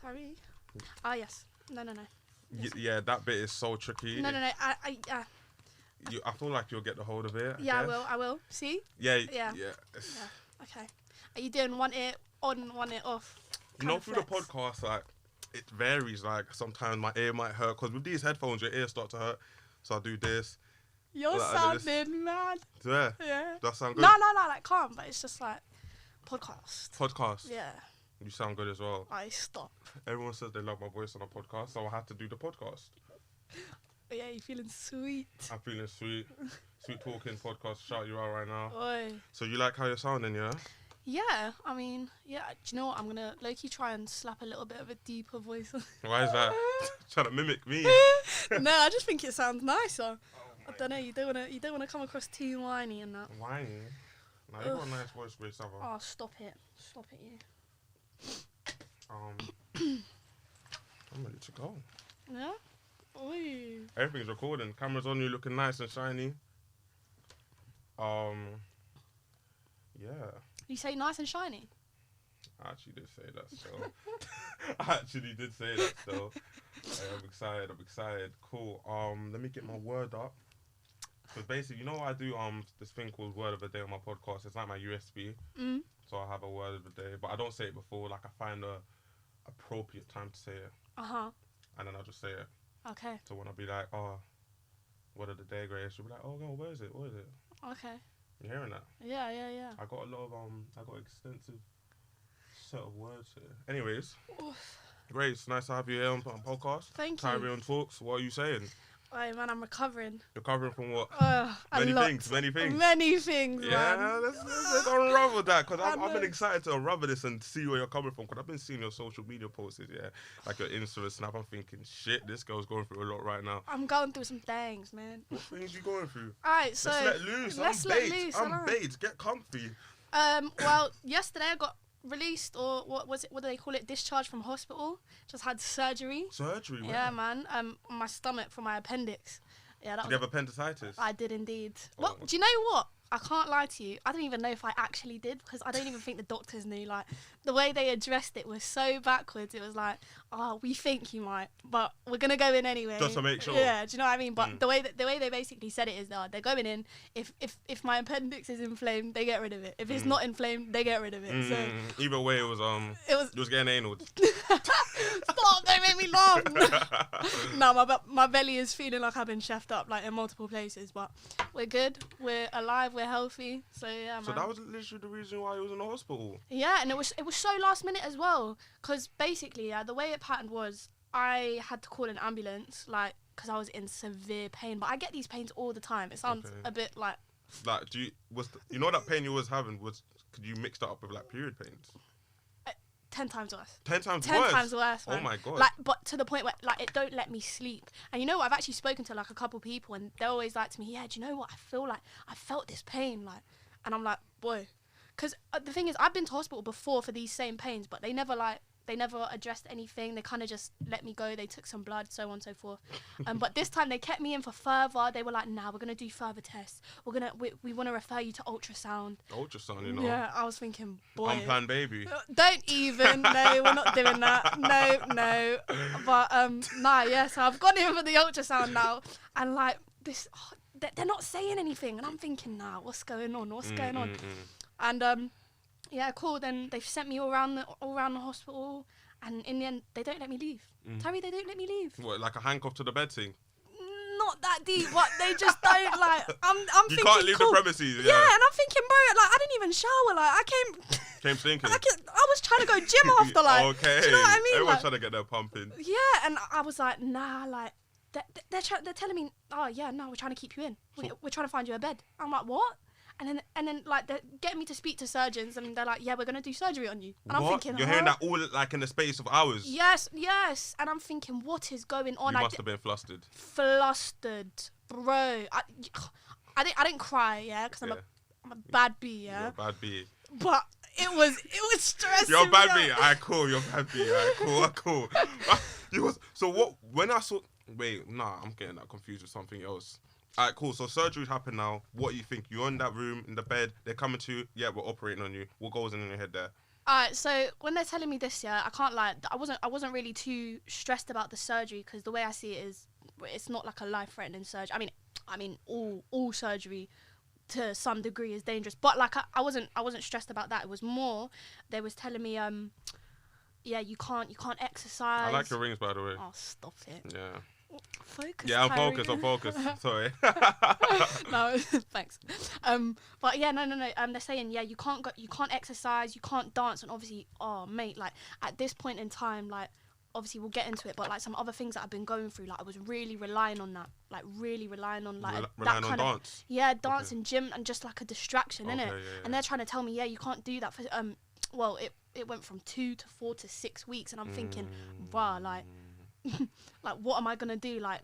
Tyree. Ah, yes. No. Yes. Yeah, that bit is so tricky. No. I feel like you'll get the hold of it. Yeah, I will. See? Yeah. Okay. Are you doing one ear on, one ear off? You know, through the podcast, like, it varies. Like, sometimes my ear might hurt. Because with these headphones, your ears start to hurt. So I do this. You're sounding mad. Yeah. Yeah. That sound good? No, like, calm. But it's just like, podcast. Yeah. You sound good as well. I stop. Everyone says they love my voice on a podcast, so I have to do the podcast. Yeah, you feeling sweet. I'm feeling sweet. Sweet talking podcast. Shout you out right now. Oi. So you like how you're sounding, yeah? Yeah, I mean, yeah. Do you know what? I'm gonna low-key try and slap a little bit of a deeper voice on. Why is that? Trying to mimic me? No, I just think it sounds nicer. I don't know. You don't wanna come across too whiny and that. Whiny? Nah, you got a nice voice, Grace Savva. Oh, stop it, you. I'm ready to go. Yeah. Oi. Everything's recording. Camera's on you, looking nice and shiny. Yeah. You say nice and shiny? I actually did say that still. I'm excited. Cool. Let me get my word up. Because basically, you know what I do? This thing called Word of the Day on my podcast. It's like my USB. So I have a word of the day, but I don't say it before. Like, I find a appropriate time to say it. And then I'll just say it. Okay. So when I be like, oh, word of the day, Grace, she'll be like, oh, God, where is it? Okay. You hearing that? Yeah. I got a lot of I got extensive set of words here. Anyways, Grace, nice to have you here on podcast. Thank you. TYREERIONTALKS. What are you saying? Oh man, I'm recovering. You're covering from what? Many things. Many things, yeah, man. let's unravel that, because I've been excited to unravel this and see where you're coming from, because I've been seeing your social media posts, yeah, like your Insta and Snap. I'm thinking, shit, this girl's going through a lot right now. I'm going through some things, man. What things you going through? Alright, so let's let loose. I'm bait. Get comfy. Well, yesterday I got released, or what was it? What do they call it? Discharged from hospital. Just had surgery. Surgery? Yeah, man. On my stomach for my appendix. Yeah, Did you have appendicitis? I did indeed. Well, do you know what? I can't lie to you. I don't even know if I actually did, because I don't even think the doctors knew. Like, the way they addressed it was so backwards. It was like, oh, we think you might, but we're gonna go in anyway. Just to make sure. Yeah, do you know what I mean? But the way they basically said it is that they're going in. If my appendix is inflamed, they get rid of it. If it's not inflamed, they get rid of it. So either way, it was getting anal. Stop! Don't make me laugh. No, my belly is feeling like I've been chefed up, like in multiple places. But we're good. We're alive. We're healthy. So yeah, man. So that was literally the reason why he was in the hospital. Yeah, and it was so last minute as well. Because basically, the way it patterned was, I had to call an ambulance, like, because I was in severe pain. But I get these pains all the time. It sounds a bit like. Like, you know that pain you was having could you mix that up with like period pains? 10 times worse. 10 times worse? 10 times worse, man. Oh my God. Like, but to the point where, like, it don't let me sleep. And you know what? I've actually spoken to, like, a couple people, and they're always like to me, yeah, do you know what? I felt this pain, like, and I'm like, boy. Because the thing is, I've been to hospital before for these same pains, but they never addressed anything. They kind of just let me go. They took some blood, so on and so forth. But this time they kept me in for further. They were like, nah, we're going to do further tests. We want to refer you to ultrasound. Ultrasound, you know? Yeah, I was thinking, boy. Unplanned baby. Don't even. No, we're not doing that. No. But, so I've gone in for the ultrasound now. And, like, this, they're not saying anything. And I'm thinking, nah, what's going on? And, yeah, cool. Then they've sent me all around the hospital, and in the end, they don't let me leave. Tyree, they don't let me leave. What, like a handcuff to the bed thing? Not that deep, but they just don't like. I'm you thinking. You can't leave the premises. Yeah, and I'm thinking, bro, like I didn't even shower. Like I came stinking. I was trying to go gym after. Like, okay. Do you know what I mean? Everyone's trying to get their pump in. Yeah, and I was like, nah, like they're telling me, oh yeah, no, we're trying to keep you in. We're trying to find you a bed. I'm like, what? And then like they're getting me to speak to surgeons, and they're like, yeah, we're gonna do surgery on you. And what? I'm thinking, you're hearing that all like in the space of hours? Yes. And I'm thinking, what is going on? You must have been flustered. Flustered, bro. I didn't cry, yeah, because I'm a bad bee, yeah. You're a bad bee. But it was stressing. You're a bad bee. Alright, cool. You're a bad bee. Alright, cool. So what? When I saw, I'm getting that confused with something else. Alright, cool. So surgery's happened now. What do you think? You're in that room, in the bed. They're coming to you. Yeah, we're operating on you. What goes in your head there? Alright, so when they're telling me this, yeah, I can't lie. I wasn't really too stressed about the surgery because the way I see it is, it's not like a life-threatening surgery. I mean, all surgery to some degree is dangerous, but like I wasn't stressed about that. It was more they was telling me yeah, you can't exercise. I like your rings, by the way. Oh, stop it. Yeah. Focus. Yeah, I'm Tyree. focused. Sorry. No, thanks. But yeah, no. They're saying, yeah, you can't exercise, you can't dance, and obviously, oh mate, like at this point in time, like obviously we'll get into it, but like some other things that I've been going through, like I was really relying on that, like really relying on like that kind of dance. Yeah, dance and gym and just like a distraction, innit? Yeah. And they're trying to tell me, yeah, you can't do that for well, it went from 2 to 4 to 6 weeks, and I'm thinking, bruh, like. Like, what am I gonna do? Like,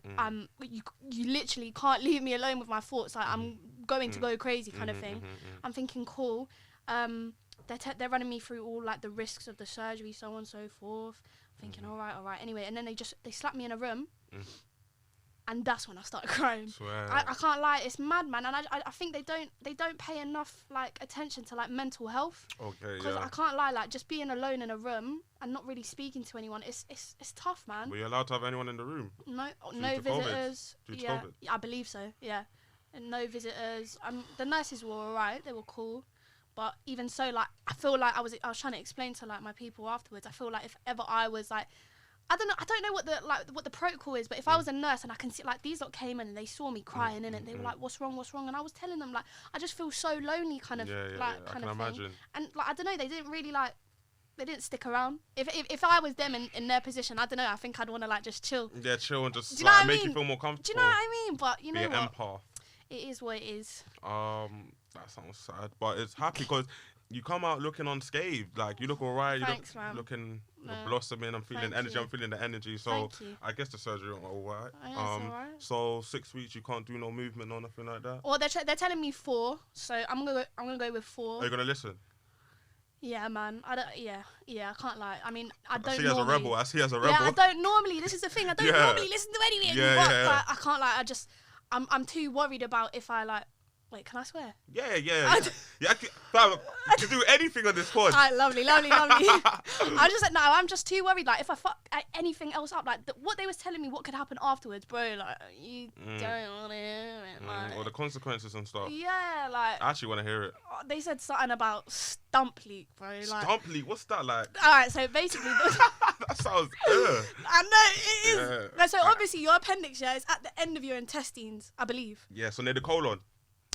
you literally can't leave me alone with my thoughts. Like, I'm going to go crazy, kind of thing. I'm thinking, cool. They're running me through all like the risks of the surgery, so on and so forth. Thinking, all right. Anyway, and then they slapped me in a room, and that's when I started crying. I can't lie, it's mad, man. And I think they don't pay enough like attention to like mental health. Okay, Because I can't lie, like just being alone in a room and not really speaking to anyone, it's tough, man. Were you allowed to have anyone in the room? No Due to visitors. COVID? Due to Yeah, COVID? I believe so. Yeah, and no visitors. The nurses were alright. They were cool. But even so, like I feel like I was trying to explain to like my people afterwards. I feel like if ever I was like, I don't know what the protocol is, but if I was a nurse and I can see like these lot came in and they saw me crying in it, they were like, what's wrong? And I was telling them like I just feel so lonely, kind of like kind of thing. Imagine. And like I don't know, they didn't really like. They didn't stick around. If I was them in their position, I don't know. I think I'd want to like just chill. Yeah, chill and just like, make you feel more comfortable. Do you know what I mean? But you know Be an what? empath. It is what it is. That sounds sad, but it's happy because you come out looking unscathed. Like you look alright. Thanks, man. Looking blossoming. I'm feeling energy. I'm feeling the energy. So I guess the surgery went alright. Alright. So 6 weeks you can't do no movement or nothing like that. Well, they're telling me 4, so I'm gonna go with 4. Are you gonna listen? Yeah, man. I can't lie. I mean, I don't. I see as a rebel. Yeah, I don't normally. This is the thing. I don't normally listen to anything. But like, I can't lie. I'm too worried about if I like. Wait, can I swear? Yeah. I can do anything on this pod. Alright, lovely. I'm just too worried. Like, if I fuck anything else up, like what they was telling me, what could happen afterwards, bro. Like, you don't want to hear it. Like, or the consequences and stuff. Yeah, like. I actually want to hear it. They said something about stump leak, bro. Like, stump leak? What's that like? Alright, so basically. That sounds. I know it is. Yeah. So obviously your appendix, yeah, is at the end of your intestines, I believe. Yeah, so near the colon.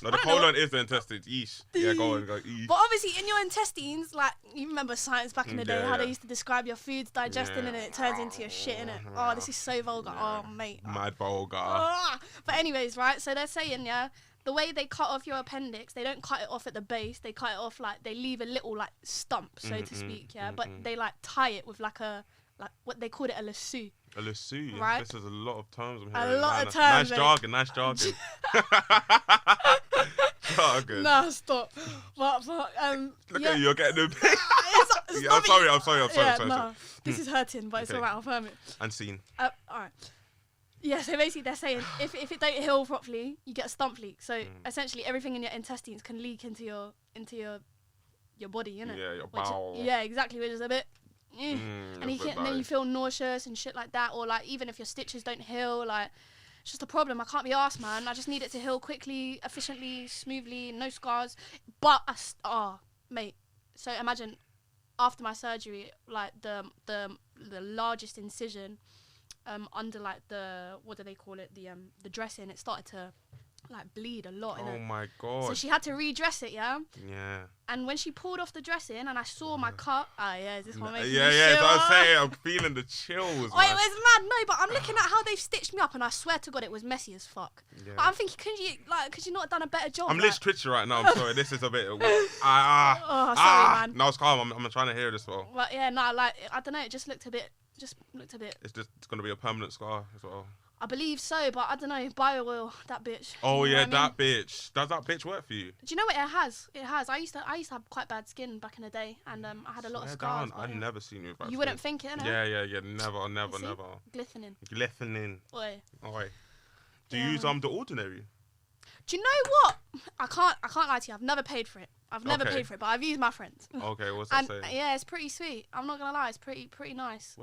No, the colon is the intestines. Yeesh. Yeah, go on. Yeesh. But obviously, in your intestines, like, you remember science back in the day, how they used to describe your foods digesting and it turns into your shit, innit? Oh, this is so vulgar. Oh, mate. Mad vulgar. But anyways, right, so they're saying, yeah, the way they cut off your appendix, they don't cut it off at the base. They cut it off, like, they leave a little, like, stump, so to speak, yeah? But they, like, tie it with, like, what they called it, a lasso. A lasso, right? This is a lot of terms I'm A hearing. lot of terms, Nice jargon. Jargon. Nah, stop. But Look yeah. at you, you're getting a bit. I'm sorry. No, this is hurting, but it's alright, I'll firm it. And scene. Alright. Yeah, so basically they're saying if it don't heal properly, you get a stump leak. So essentially everything in your intestines can leak into your body, innit? Yeah, your bowel. Yeah, exactly, which is a bit and then you feel nauseous and shit like that, or like even if your stitches don't heal, like it's just a problem. I can't be arsed, man. I just need it to heal quickly, efficiently, smoothly, no scars. But mate, so imagine after my surgery, like the largest incision under like the, what do they call it, the dressing, it started to like bleed a lot. Oh my god. So she had to redress it, yeah? Yeah. And when she pulled off the dressing and I saw my cut, is this one making me Yeah, chill? that's what I'm saying. I'm feeling the chills, Oh, man. it was mad. No, but I'm looking at how they've stitched me up and I swear to God it was messy as fuck. Yeah. But I'm thinking, could you not have done a better job? I'm literally twitching right now. I'm sorry. This is a bit. Sorry, man. No, it's calm. I'm trying to hear this well. But yeah, no, like I don't know. It just looked a bit. It's gonna be a permanent scar as well. I believe so, but I don't know. Bio oil, that bitch. Oh you know yeah, what I mean? that bitch. Does that bitch work for you? Do you know what it has? It has. I used to have quite bad skin back in the day, and I had a lot of scars. I've never seen you with bad You skin. wouldn't think it, innit? Yeah. Never. Glistening. Glistening. Oi. Alright. Do you use the ordinary? Do you know what? I can't lie to you. I've never paid for it. I've never paid for it, but I've used my friends. Okay, what's that saying? Yeah, it's pretty sweet. I'm not gonna lie, it's pretty nice.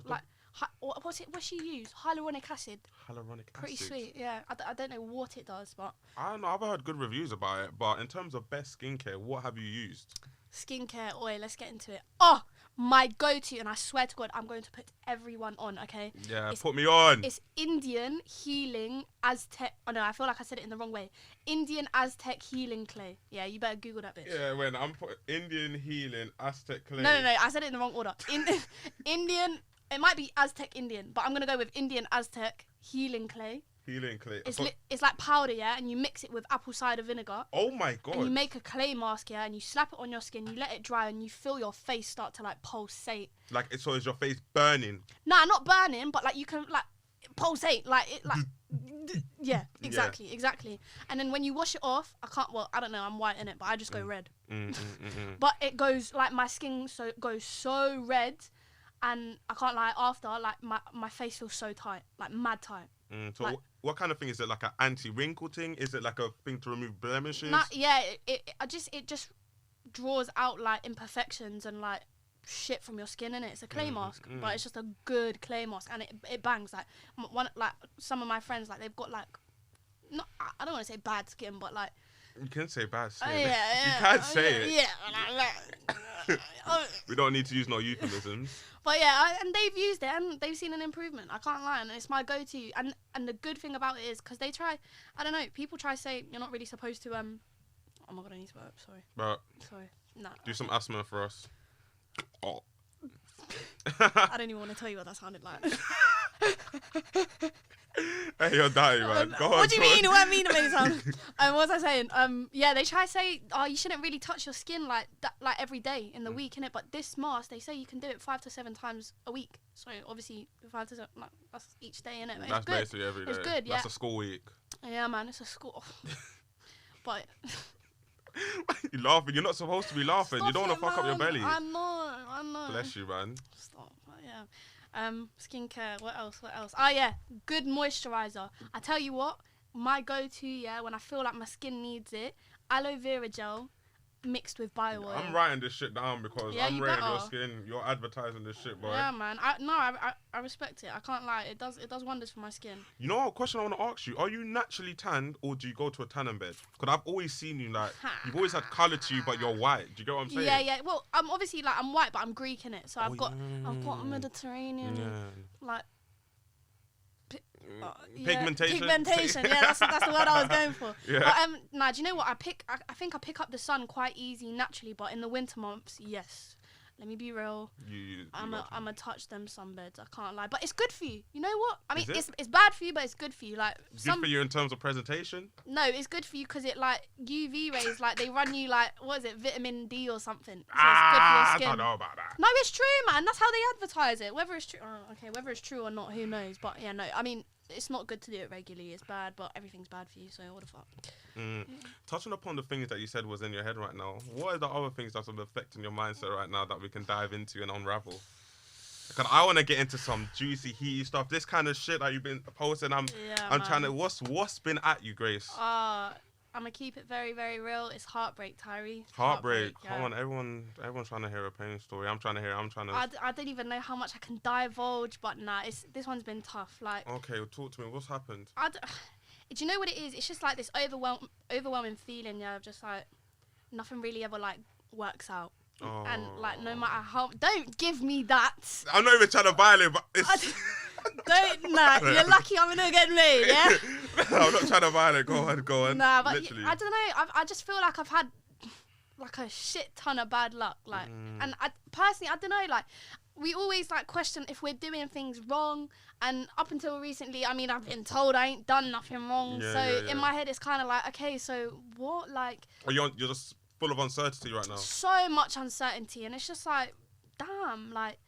What's she use? Hyaluronic acid. Hyaluronic acid. Pretty sweet. Yeah, I don't know what it does, but I don't know. I've heard good reviews about it, but in terms of best skincare, what have you used? Skincare oil. Let's get into it. Oh, my go-to, and I swear to God, I'm going to put everyone on. Okay. Yeah, put me on. It's Indian Healing Aztec. Oh no, I feel like I said it in the wrong way. Indian Aztec Healing Clay. Yeah, you better Google that bitch. Yeah, when I'm putting Indian Healing Aztec Clay. No, I said it in the wrong order. Indian. It might be Aztec Indian, but I'm gonna go with Indian Aztec Healing Clay. Healing clay. It's like powder, yeah, and you mix it with apple cider vinegar. Oh my God. And you make a clay mask, yeah, and you slap it on your skin, you let it dry, and you feel your face start to like pulsate. Like, so is your face burning? Nah, not burning, but like you can like pulsate, like it, like yeah, exactly. And then when you wash it off, I don't know, I'm white in it, but I just go red. But it goes like my skin goes so red, and I can't lie, after like my face feels so tight, like mad tight. So like, what kind of thing is it? Like an anti-wrinkle thing? Is it like a thing to remove blemishes? Yeah, it just draws out like imperfections and like shit from your skin, innit? It's a clay mask, but it's just a good clay mask, and it bangs. Like some of my friends, like they've got like, not, I don't want to say bad skin, but like, you can say bad skin. Yeah, you can't say it. Yeah. We don't need to use no euphemisms. But yeah, and they've used it and they've seen an improvement. I can't lie, and it's my go-to. And the good thing about it is because they try, I don't know, people try to say you're not really supposed to. Oh my God, I need to burp. Sorry. But sorry. Nah. Do some asthma for us. Oh. I don't even want to tell you what that sounded like. Hey, you're dying, man. Go on. What do you mean? What I mean, it made it sound. What was I saying? Yeah, they try to say, oh, you shouldn't really touch your skin like that, like every day in the week, innit? But this mask, they say you can do it 5 to 7 times a week. So obviously 5 to 7, like, that's each day, innit? But that's basically every day. It's good, yeah. That's a school week. Yeah, man, it's a school. But you're laughing. You're not supposed to be laughing. Stop, you don't want to fuck up your belly. I know. Bless you, man. Stop. But yeah. Skincare. What else? Oh yeah, good moisturizer. I tell you what, my go-to, yeah, when I feel like my skin needs it, aloe vera gel mixed with bio oil. I'm writing this shit down because I'm rating your skin. You're advertising this shit, boy. Yeah, man. I respect it. I can't lie. It does wonders for my skin. You know what question I want to ask you? Are you naturally tanned or do you go to a tanning bed? Because I've always seen you like you've always had colour to you, but you're white. Do you get what I'm saying? Yeah. Well, I'm obviously like I'm white, but I'm Greek in it, so I've got Mediterranean like. Pigmentation. Yeah, that's the word I was going for. Yeah. But, do you know what I think I pick up the sun quite easy naturally, but in the winter months, yes. Let me be real. I'm a touch them sunbeds. I can't lie, but it's good for you. You know what? I mean, it's bad for you, but it's good for you. Like good for you in terms of presentation. No, it's good for you because it like UV rays. Like they run you like what is it, vitamin D or something. So it's good for your skin. I don't know about that. No, it's true, man. That's how they advertise it. Whether it's true, whether it's true or not, who knows? But yeah, no. I mean, it's not good to do it regularly. It's bad, but everything's bad for you. So what the fuck? Touching upon the things that you said was in your head right now, what are the other things that's affecting your mindset right now that we can dive into and unravel? Because I want to get into some juicy, heaty stuff. This kind of shit that you've been posting. I'm trying to. What's been at you, Grace? I'm gonna keep it very, very real. It's Heartbreak, Tyree. Heartbreak. Come on, everyone's trying to hear a pain story. I'm trying to. I don't even know how much I can divulge, but nah, this one's been tough. Like. Okay, well, talk to me. What's happened? Do you know what it is? It's just like this overwhelming feeling, yeah, of just like nothing really ever like works out. Oh. And like no matter how, don't give me that. I'm not even trying to violate, but it's. You're lucky I'm not getting laid, yeah? I'm not trying to violate. Go on. Nah, but literally. I don't know. I just feel like I've had like a shit ton of bad luck, like, and I personally, I don't know, like. We always like question if we're doing things wrong, and up until recently, I mean, I've been told I ain't done nothing wrong. In my head, it's kind of like, okay, so what? Like, you're just full of uncertainty right now. So much uncertainty, and it's just like, damn, like,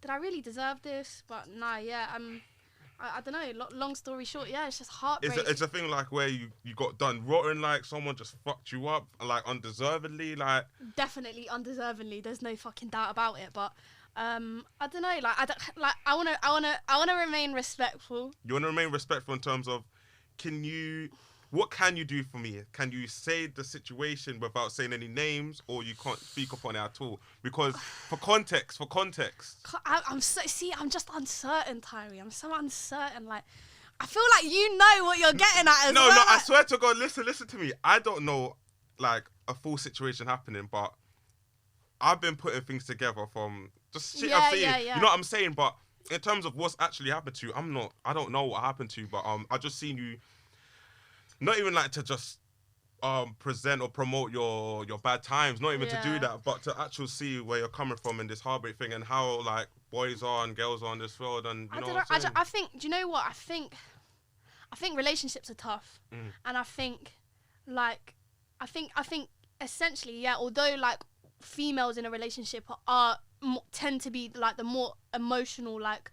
did I really deserve this? But nah, yeah, I don't know. Long story short, yeah, it's just heartbreak. It's a thing like where you got done rotten, like someone just fucked you up, like undeservedly, like. Definitely undeservedly. There's no fucking doubt about it, but. I don't know. Like I wanna remain respectful. You wanna remain respectful in terms of, can you what can you do for me? Can you say the situation without saying any names, or you can't speak upon it at all? Because for context. I'm just uncertain, Tyree. I'm so uncertain. Like, I feel like you know what you're getting at as well. No, like, I swear to God, listen to me. I don't know, like, a full situation happening, but I've been putting things together from just shit I've seen. Yeah. You know what I'm saying? But in terms of what's actually happened to you, I don't know what happened to you, but I just seen you, not even like to just present or promote your bad times, not even to do that, but to actually see where you're coming from in this heartbreak thing and how like boys are and girls are in this world. And you know what I'm saying? I think, do you know what? I think relationships are tough, and I think essentially, yeah, although like females in a relationship tend to be like the more emotional like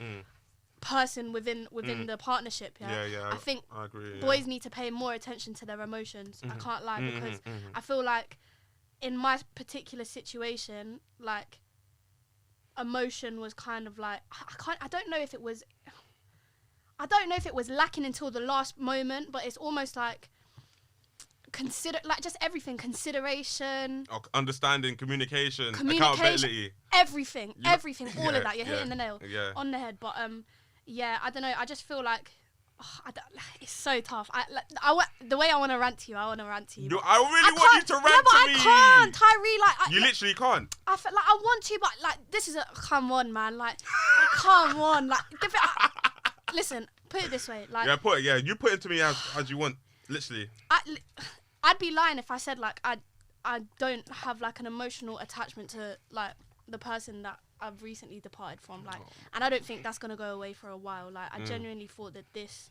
person within the partnership. Yeah. I think I agree, boys need to pay more attention to their emotions. I can't lie, because I feel like in my particular situation, like emotion was kind of like I don't know if it was lacking until the last moment, but it's almost like just everything, consideration, understanding, communication, accountability, everything, all of that. You're hitting the nail on the head. But I don't know. I just feel like it's so tough. The way I want to rant to you, I want to. I really want you to rant to me. I can't, Tyree. Like you literally can't. I feel like I want to, but like this is come on, man. Like come on, like listen. Put it this way, like you put it to me as you want, literally. I'd be lying if I said like I don't have like an emotional attachment to like the person that I've recently departed from, like, and I don't think that's gonna go away for a while. Like I genuinely thought that this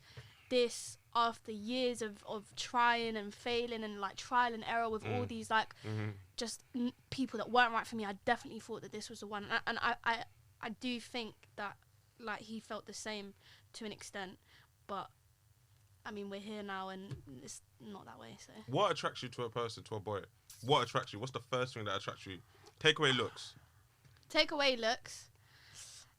after years of trying and failing and like trial and error with all these like just people that weren't right for me, I definitely thought that this was the one, and I do think that like he felt the same to an extent, but I mean we're here now and it's not that way. So what attracts you to a person, to a boy? What attracts you? What's the first thing that attracts you? Take away looks.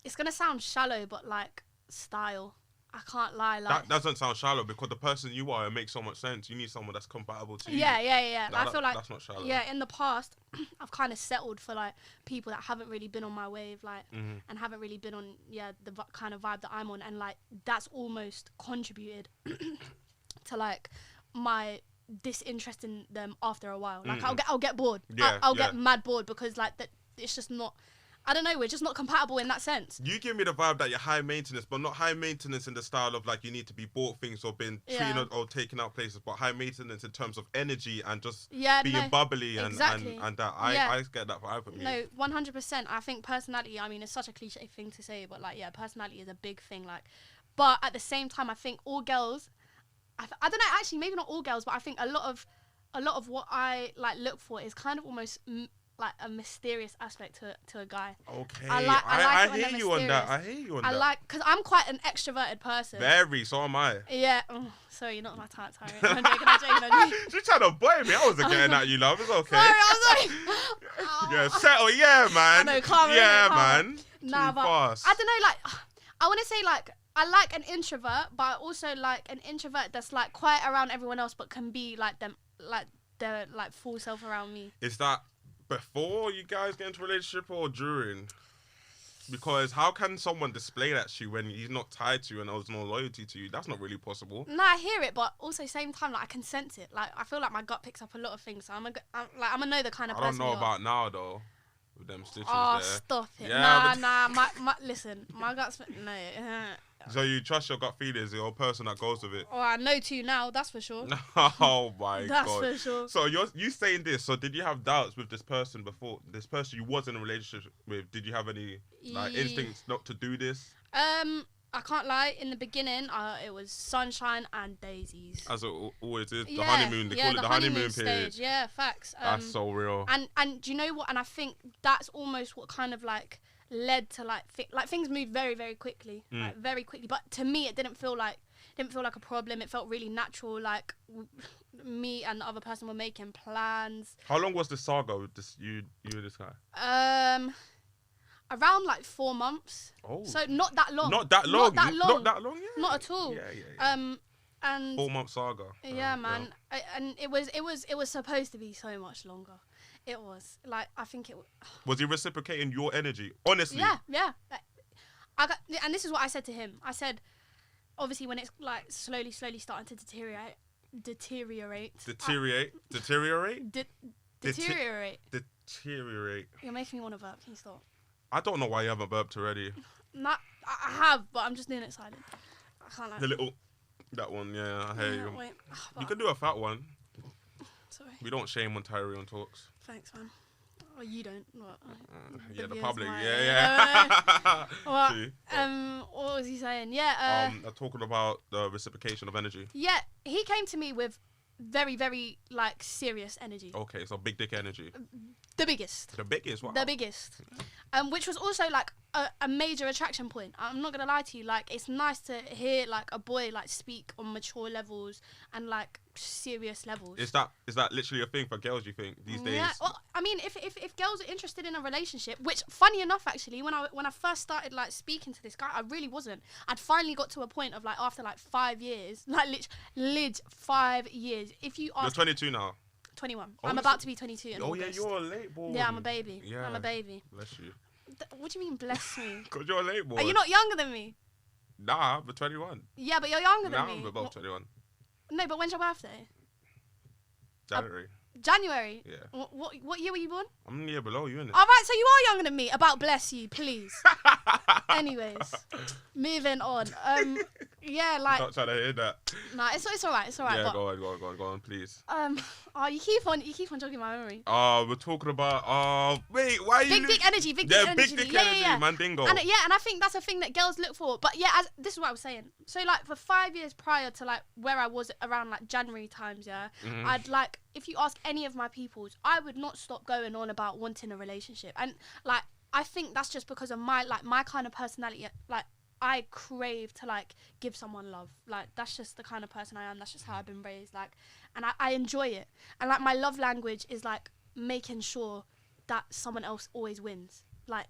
It's gonna sound shallow, but like style. I can't lie. Like that doesn't sound shallow, because the person you are, it makes so much sense. You need someone that's compatible to you. Yeah. I feel like that's not shallow. Yeah, in the past, I've kind of settled for like people that haven't really been on my wave, like, and haven't really been on the kind of vibe that I'm on, and like that's almost contributed to like my disinterest in them after a while. Like I'll get bored. I'll get mad bored, because like that it's just not. I don't know, we're just not compatible in that sense. You give me the vibe that you're high maintenance, but not high maintenance in the style of like you need to be bought things or been treated or taken out places, but high maintenance in terms of energy and just being bubbly and that. I get that vibe from you. No, 100%. I think personality, I mean, it's such a cliche thing to say, but like, personality is a big thing. Like, but at the same time, I think all girls, I don't know, actually, maybe not all girls, but I think a lot of what I like look for is kind of almost like a mysterious aspect to a guy. Okay, I hear you on that. I hear you on that. I like, because I'm quite an extroverted person. Very, so am I. Yeah. Sorry, you're not my type, Tyree. I'm joking. She's trying to boy me. I wasn't getting at you, love. It's okay. Sorry, I'm sorry. Yeah, settle. Yeah, man. I know, calm. Man. Nah, but fast. I don't know. Like, I want to say like I like an introvert, but I also like an introvert that's like quiet around everyone else, but can be like them, like their like full self around me. Is that before you guys get into a relationship or during? Because how can someone display that to you when he's not tied to you and there's no loyalty to you? That's not really possible. Nah, I hear it, but also same time, like I can sense it. Like I feel like my gut picks up a lot of things. So I'm gonna know the kind of person. I don't know about now though, with them stitches there. Stop it. Yeah, nah. Listen, my gut's no. So you trust your gut feelings, your person that goes with it? Oh, I know too now, that's for sure. Oh my God. That's for sure. So you saying this, so did you have doubts with this person before, this person you was in a relationship with? Did you have any like instincts not to do this? I can't lie, in the beginning, it was sunshine and daisies. As it always is, the honeymoon, they call it the honeymoon period. Stage. Yeah, facts. That's so real. And do you know what? And I think that's almost what kind of like led to like things move very, very quickly, like very quickly. But to me, it didn't feel like a problem. It felt really natural. Like me and the other person were making plans. How long was the saga with this you and this guy? Around like 4 months. Oh. So not that long. Not that long. Yeah. Not at all. Yeah. And 4-month saga. yeah, man. And it was supposed to be so much longer. It was like, I think it was he reciprocating your energy? Honestly. Yeah. And this is what I said to him. I said, obviously, when it's like slowly starting to deteriorate. You're making me want to burp. Can you stop? I don't know why you haven't burped already. I have, but I'm just doing it silent. I can't. Like, the little, that one, yeah. I hear you. Wait, you can do a fat one. Sorry. We don't shame on TYREERIONTALKS. Thanks, man. Well, you don't. Yeah, the public. Mine. Yeah. What was he saying? Yeah. Talking about the reciprocation of energy. Yeah, he came to me with very, very like serious energy. Okay, so big dick energy. The biggest. Wow. The biggest. Which was also like a major attraction point. I'm not gonna lie to you. Like, it's nice to hear like a boy like speak on mature levels and like serious levels. Is that literally a thing for girls, you think, these days? Yeah. Well, I mean, if girls are interested in a relationship, which funny enough, actually, when I first started like speaking to this guy, I really wasn't. I'd finally got to a point of like after like 5 years, like lit 5 years. If you ask, you're 22 now. 21. I'm about to be 22 in August. Yeah, you're a late boy. Yeah, I'm a baby. Yeah. I'm a baby. Bless you. What do you mean, bless me? Because you're a late boy. Are you not younger than me? Nah, but 21. Yeah, but you're younger than me. Nah, but both 21. No, but when's your birthday? January. January? Yeah. What year were you born? I'm the year below you, innit? All right, so you are younger than me. About bless you, please. Anyways, moving on. Yeah, like. Not trying to hear that. Nah, it's all right. It's all right. Yeah, but, go on, please. you keep on jogging my memory. We're talking about. Wait, why are you? Big dick energy. Big dick energy. Big dick energy, Mandingo. And I think that's a thing that girls look for. But yeah, this is what I was saying. So like for 5 years prior to like where I was around like January times, yeah, I'd like, if you ask any of my peoples, I would not stop going on about wanting a relationship. And like, I think that's just because of my kind of personality. Like, I crave to like give someone love. Like, that's just the kind of person I am. That's just how I've been raised. Like, and I enjoy it. And like, my love language is like making sure that someone else always wins. Like,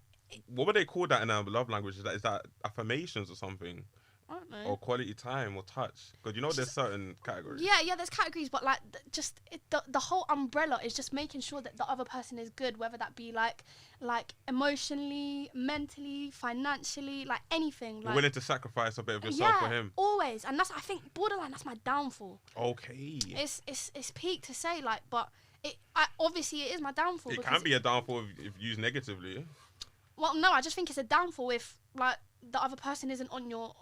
what would they call that in a love language? Is that affirmations or something? I don't know. Or quality time or touch? Because you know there's certain categories. Yeah, there's categories, but like the whole umbrella is just making sure that the other person is good, whether that be like emotionally, mentally, financially, like anything. Like, you're willing to sacrifice a bit of yourself for him. Always, and I think borderline. That's my downfall. Okay. It's peak to say, like, but obviously it is my downfall. It can be a downfall if used negatively. Well, no, I just think it's a downfall if like the other person isn't on your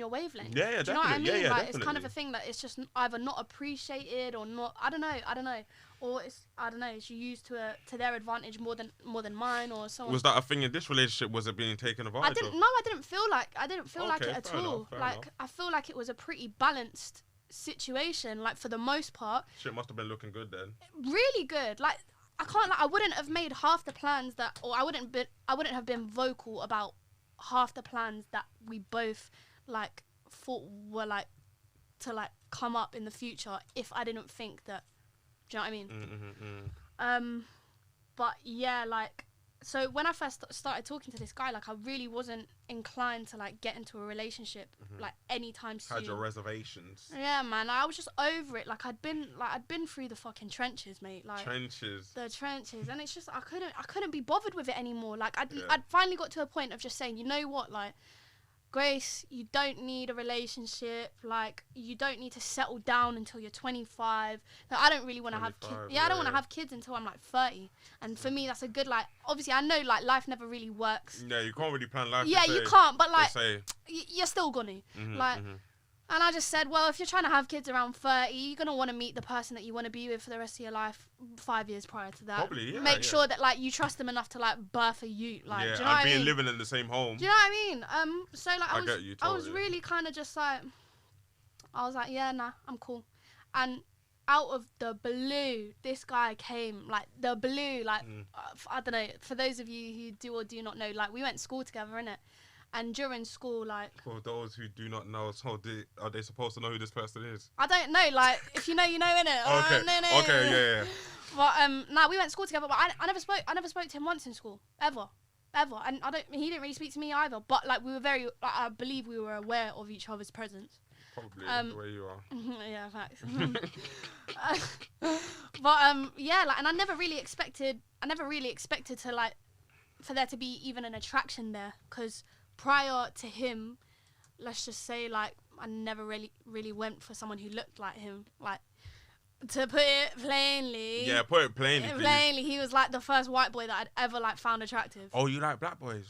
wavelength. Yeah, do you know what I mean? Yeah, like, definitely. It's kind of a thing that it's just either not appreciated or not. I don't know. Or it's used to their advantage more than mine or so on. Was that a thing in this relationship? Was it being taken advantage of? I didn't feel like it at all. Fair like enough. I feel like it was a pretty balanced situation. Like, for the most part. Shit must have been looking good then. Really good. Like, I wouldn't have made half the plans that, or I wouldn't have been vocal about half the plans that we both like thought were like to like come up in the future if I didn't think that. Do you know what I mean? But yeah, like, so when I first started talking to this guy, like, I really wasn't inclined to like get into a relationship like anytime soon. Had your reservations. Yeah, man. I was just over it. Like, I'd been through the fucking trenches, mate. Like, the trenches, and it's just I couldn't be bothered with it anymore. Like, I'd finally got to a point of just saying, you know what, like, Grace, you don't need a relationship. Like, you don't need to settle down until you're 25. Like, I don't really want to have kids. Yeah, I don't want to have kids until I'm like 30. And for me, that's a good, like, obviously I know like life never really works. Yeah, you can't really plan life. Yeah, you can't. But like, you're still gonna And I just said, well, if you're trying to have kids around 30, you're going to want to meet the person that you want to be with for the rest of your life 5 years prior to that. Probably, yeah. Make sure that, like, you trust them enough to, like, birth a ute. Like, do you know what I mean? living in the same home. Do you know what I mean? So, like, I was totally. really kind of just, like, I was like, yeah, nah, I'm cool. And out of the blue, this guy came, like, I don't know, for those of you who do or do not know, like, we went to school together, innit? And during school, like... For those who do not know, are they supposed to know who this person is? I don't know, like, if you know, you know, innit? Okay, okay, yeah. But, we went to school together, but I never spoke to him once in school, ever. And he didn't really speak to me either, but, like, we were I believe we were aware of each other's presence. Probably the way you are. Yeah, facts. But yeah, like, and I never really expected to like for there to be even an attraction there, because prior to him, let's just say, like, I never really went for someone who looked like him. Like, to put it plainly. Yeah, put it plainly, please. Plainly, he was like the first white boy that I'd ever like found attractive. Oh, you like black boys?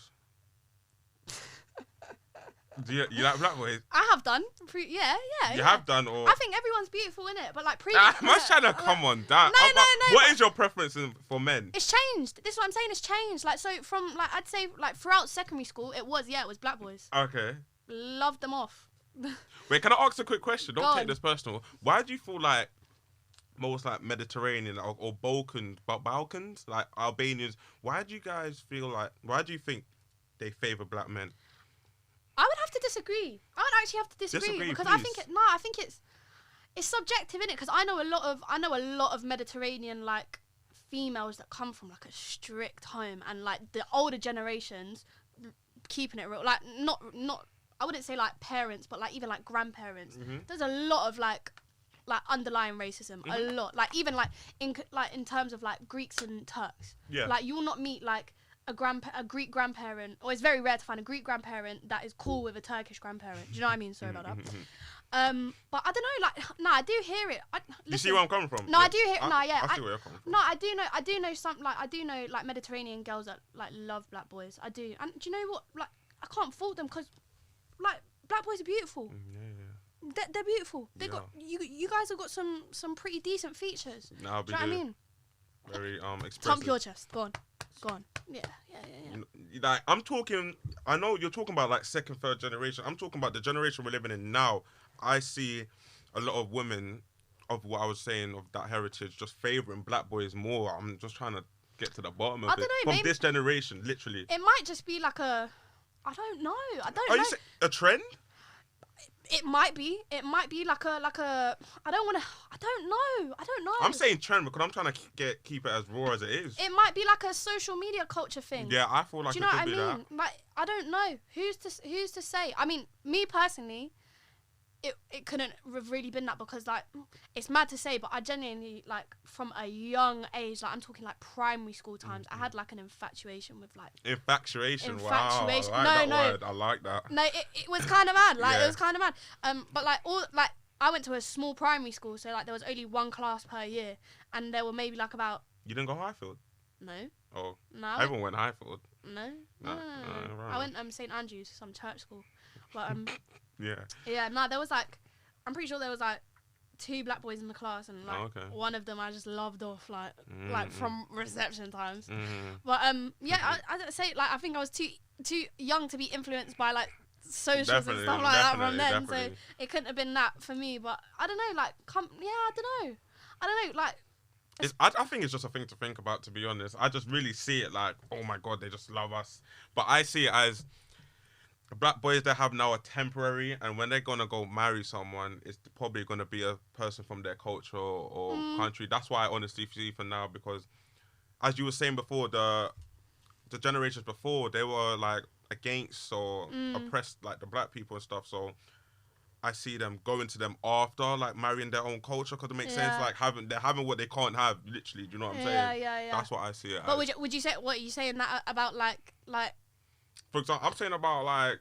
Do you like black boys? I have done. Yeah. You have done, or? I think everyone's beautiful, innit? But like Man's trying to come on that. No. What is your preference for men? It's changed. This is what I'm saying. It's changed. Like, so from like, I'd say like throughout secondary school, it was black boys. Okay. Loved them off. Wait, can I ask a quick question? Don't Go take on. this personal. Why do you feel like most like Mediterranean or Balkans, like Albanians? Why do you think they favour black men? I would have to disagree. I would actually have to disagree because please. I think it's subjective, innit? Because I know a lot of Mediterranean like females that come from like a strict home, and like the older generations keeping it real, like not I wouldn't say like parents, but like even like grandparents. Mm-hmm. There's a lot of like underlying racism, a lot. Like even like in terms of like Greeks and Turks. Yeah. Like you will not meet like a Greek grandparent, or it's very rare to find a Greek grandparent that is cool with a Turkish grandparent. Do you know what I mean? Sorry about that. But I don't know, like, no, I do hear it. You see where I'm coming from? No, yeah. I do hear. I see where you're coming from. No, I do know some, like, I do know like Mediterranean girls that like love black boys. I do, and do you know what? Like, I can't fault them because, like, black boys are beautiful. Yeah. They're beautiful. They got you guys have got some pretty decent features. No, I'll do you know what I mean? Very expressive. Thump your chest. Go on. Yeah. Like, I'm talking. I know you're talking about like second, third generation. I'm talking about the generation we're living in now. I see a lot of women of what I was saying of that heritage just favouring black boys more. I'm just trying to get to the bottom of it. I don't know, from this generation, literally. It might just be like I don't know. Are you saying a trend? It might be like a I don't know. I'm saying trend because I'm trying to keep it as raw as it is. It might be like a social media culture thing. Yeah, I feel like do you know it what could I be mean? Like, I don't know. Who's to say? I mean, me personally, it couldn't have really been that, because like, it's mad to say, but I genuinely, like, from a young age, like I'm talking like primary school times, I had like an infatuation with like infatuation. Wow, I like that. No, it was kind of mad. Like, Yeah. it was kind of mad. But like I went to a small primary school, so like there was only one class per year, and there were maybe like about. You didn't go Highfield? No. Oh. No. Everyone went Highfield. No. Right. I went St Andrews, some church school, but Yeah. yeah, no, there was like, I'm pretty sure there was like 2 black boys in the class, and like one of them I just loved off, like from reception times. But yeah, I'd say like I think I was too young to be influenced by like socials and stuff like that from then, so it couldn't have been that for me. But I don't know, like I don't know, like. I think it's just a thing to think about, to be honest. I just really see it like, oh my God, they just love us. But I see it as black boys they have now are temporary, and when they're going to go marry someone, it's probably going to be a person from their culture or country. That's why I honestly see for now, because as you were saying before, the generations before, they were like against or oppressed like the black people and stuff. So I see them going to them after, like marrying their own culture, because it makes sense. Like they're having what they can't have, literally. Do you know what I'm saying? Yeah. That's what I see it. But as. would you say, what are you saying that about like? For example, I'm saying about like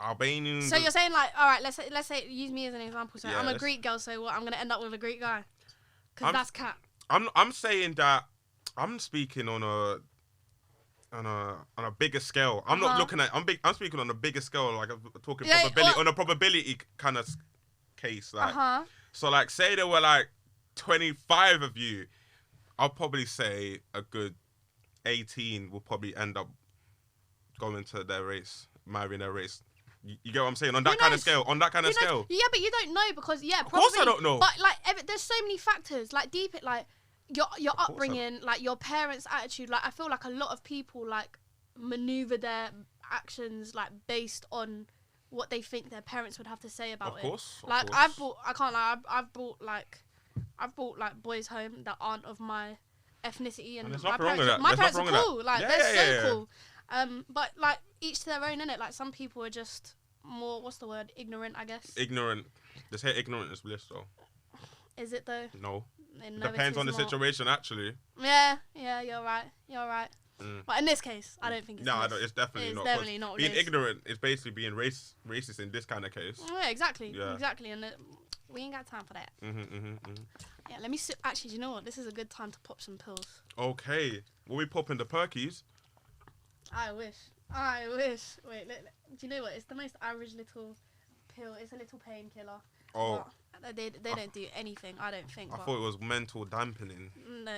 Albanians. So you're saying like, all right, let's say use me as an example. So Yeah, I'm a Greek girl, so what? I'm gonna end up with a Greek guy, because that's cat. I'm saying that I'm speaking on a bigger scale. I'm not looking at. I'm speaking on a bigger scale. Like I'm talking probability on a probability kind of case. Like so, like say there were like 25 of you, I'll probably say a good 18 will probably end up going to their race, marrying their race. You get what I'm saying? On that kind of scale. On that kind of scale. Yeah, but you don't know, because of course I don't know. But like, there's so many factors. Like deep it, like your upbringing, like your parents' attitude. Like I feel like a lot of people like maneuver their actions like based on what they think their parents would have to say about it. Of course. I've brought like boys home that aren't of my ethnicity, and there's my nothing wrong with parents, that. my There's parents are nothing wrong with cool. that. Like Yeah, they're yeah, so cool. But like each to their own, innit? Like some people are just more, what's the word? Ignorant, I guess. Ignorant. Just say ignorant is bliss, though. Is it though? No. It Depends on the situation, actually. Yeah, you're right. But in this case, I don't think it's No, bliss. it's definitely not. Definitely not Being bliss. ignorant is basically being racist in this kind of case. Yeah, exactly. Yeah. Exactly. And we ain't got time for that. Yeah, let me sit. Actually, do you know what? This is a good time to pop some pills. Okay. Will we pop in the perkies? I wish. Wait, do you know what? It's the most average little pill. It's a little painkiller. Oh. They don't do anything, I don't think. I thought it was mental dampening. No.